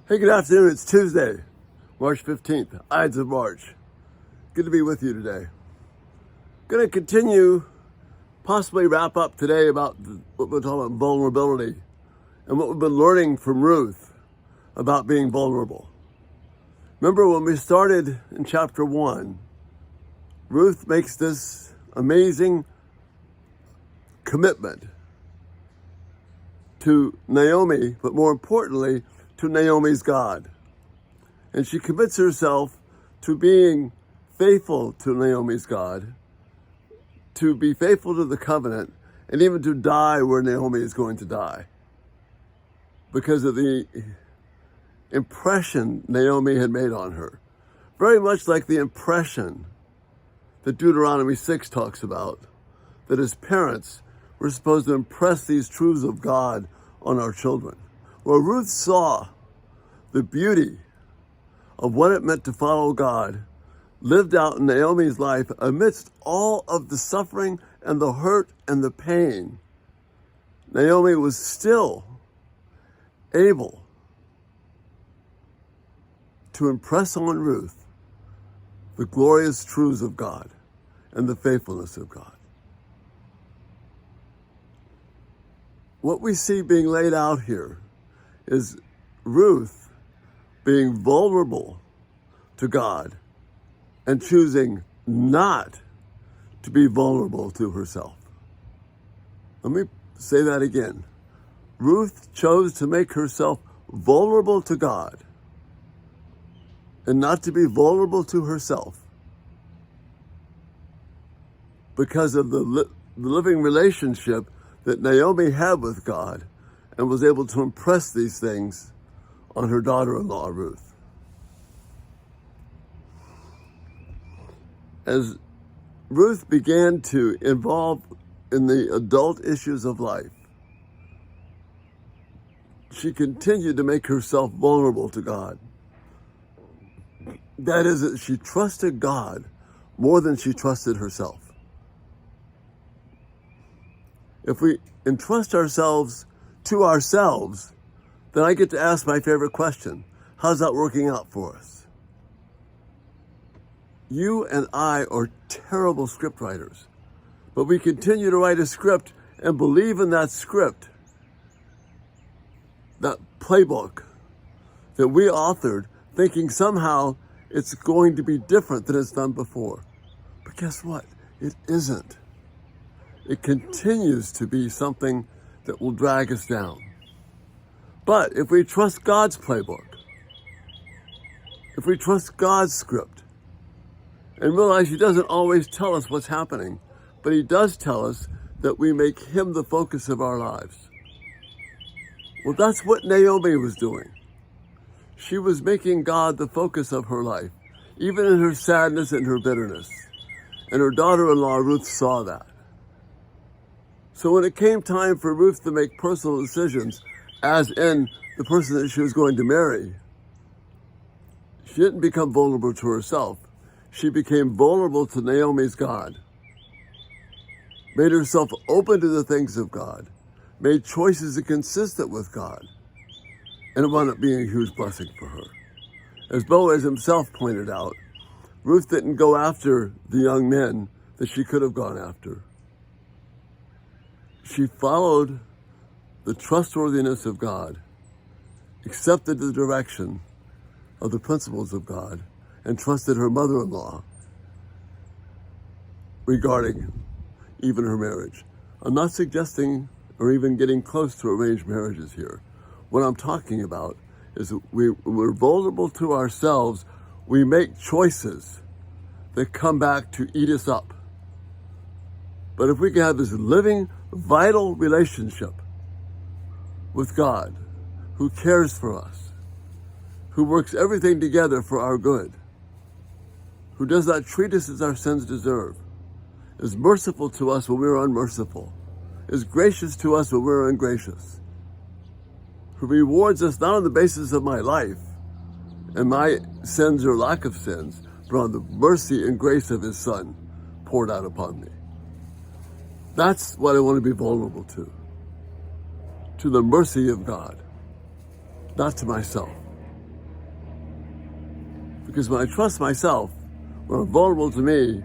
Hey, good afternoon. It's Tuesday, March 15th, Ides of March. Good to be with you today. Going to continue, possibly wrap up today about what we're talking about, vulnerability, and what we've been learning from Ruth about being vulnerable. Remember when we started in chapter 1, Ruth makes this amazing commitment to Naomi, but more importantly, to Naomi's God. And she commits herself to being faithful to Naomi's God, to be faithful to the covenant, and even to die where Naomi is going to die, because of the impression Naomi had made on her. Very much like the impression that Deuteronomy 6 talks about, that as parents, we're supposed to impress these truths of God on our children. Well, Ruth saw the beauty of what it meant to follow God lived out in Naomi's life amidst all of the suffering and the hurt and the pain. Naomi was still able to impress on Ruth the glorious truths of God and the faithfulness of God. What we see being laid out here is Ruth being vulnerable to God and choosing not to be vulnerable to herself. Let me say that again. Ruth chose to make herself vulnerable to God and not to be vulnerable to herself because of the living relationship that Naomi had with God, and was able to impress these things on her daughter-in-law, Ruth. As Ruth began to involve in the adult issues of life, she continued to make herself vulnerable to God. That is, that she trusted God more than she trusted herself. If we entrust ourselves to ourselves, then I get to ask my favorite question. How's that working out for us? You and I are terrible script writers, but we continue to write a script and believe in that script, that playbook that we authored, thinking somehow it's going to be different than it's done before. But guess what? It isn't. It continues to be something that will drag us down. But if we trust God's playbook, if we trust God's script, and realize He doesn't always tell us what's happening, but He does tell us that we make Him the focus of our lives. Well, that's what Naomi was doing. She was making God the focus of her life, even in her sadness and her bitterness. And her daughter-in-law, Ruth, saw that. So when it came time for Ruth to make personal decisions, as in the person that she was going to marry, she didn't become vulnerable to herself. She became vulnerable to Naomi's God, made herself open to the things of God, made choices consistent with God, and it wound up being a huge blessing for her. As Boaz himself pointed out, Ruth didn't go after the young men that she could have gone after. She followed the trustworthiness of God, accepted the direction of the principles of God, and trusted her mother-in-law regarding even her marriage. I'm not suggesting or even getting close to arranged marriages here. What I'm talking about is that when we're vulnerable to ourselves, we make choices that come back to eat us up. But if we can have this living, vital relationship with God, who cares for us, who works everything together for our good, who does not treat us as our sins deserve, is merciful to us when we're unmerciful, is gracious to us when we're ungracious, who rewards us not on the basis of my life and my sins or lack of sins, but on the mercy and grace of His Son poured out upon me. That's what I want to be vulnerable to the mercy of God, not to myself. Because when I trust myself, when I'm vulnerable to me,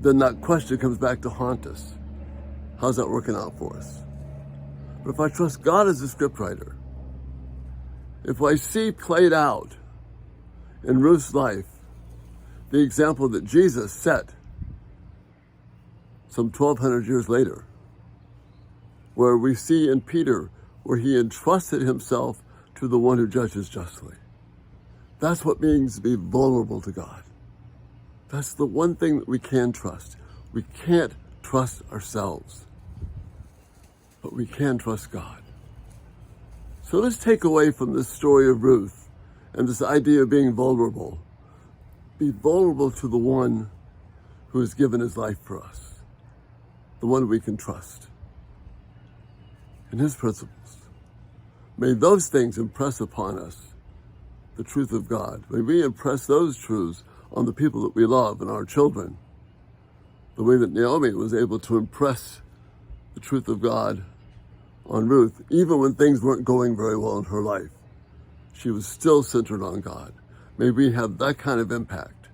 then that question comes back to haunt us. How's that working out for us? But if I trust God as a scriptwriter, if I see played out in Ruth's life the example that Jesus set some 1,200 years later, where we see in Peter where he entrusted himself to the one who judges justly. That's what means to be vulnerable to God. That's the one thing that we can trust. We can't trust ourselves, but we can trust God. So let's take away from this story of Ruth and this idea of being vulnerable. Be vulnerable to the one who has given his life for us, the one we can trust, and his principles. May those things impress upon us the truth of God. May we impress those truths on the people that we love and our children, the way that Naomi was able to impress the truth of God on Ruth, even when things weren't going very well in her life. She was still centered on God. May we have that kind of impact.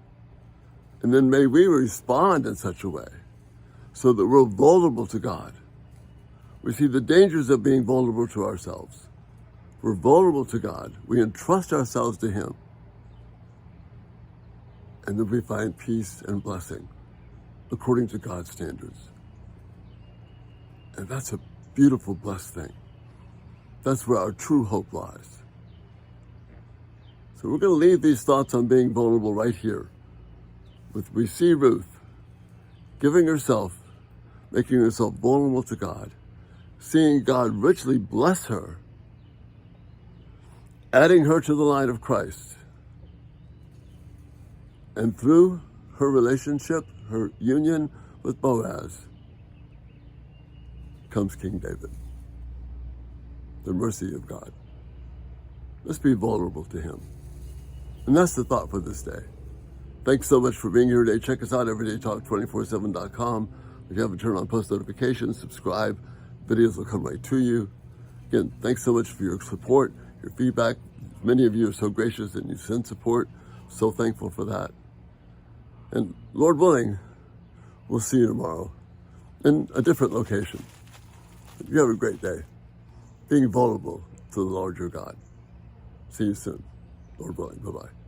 And then may we respond in such a way so that we're vulnerable to God. We see the dangers of being vulnerable to ourselves. We're vulnerable to God. We entrust ourselves to Him. And then we find peace and blessing according to God's standards. And that's a beautiful, blessed thing. That's where our true hope lies. So we're going to leave these thoughts on being vulnerable right here. We see Ruth giving herself, making herself vulnerable to God, seeing God richly bless her, adding her to the line of Christ. And through her relationship, her union with Boaz, comes King David. The mercy of God. Let's be vulnerable to Him. And that's the thought for this day. Thanks so much for being here today. Check us out, everydaytalk247.com. If you haven't turned on post notifications, subscribe. Videos will come right to you. Again, thanks so much for your support, your feedback. Many of you are so gracious and you send support. So thankful for that. And Lord willing, we'll see you tomorrow in a different location. You have a great day, being vulnerable to the Lord your God. See you soon, Lord willing. Bye-bye.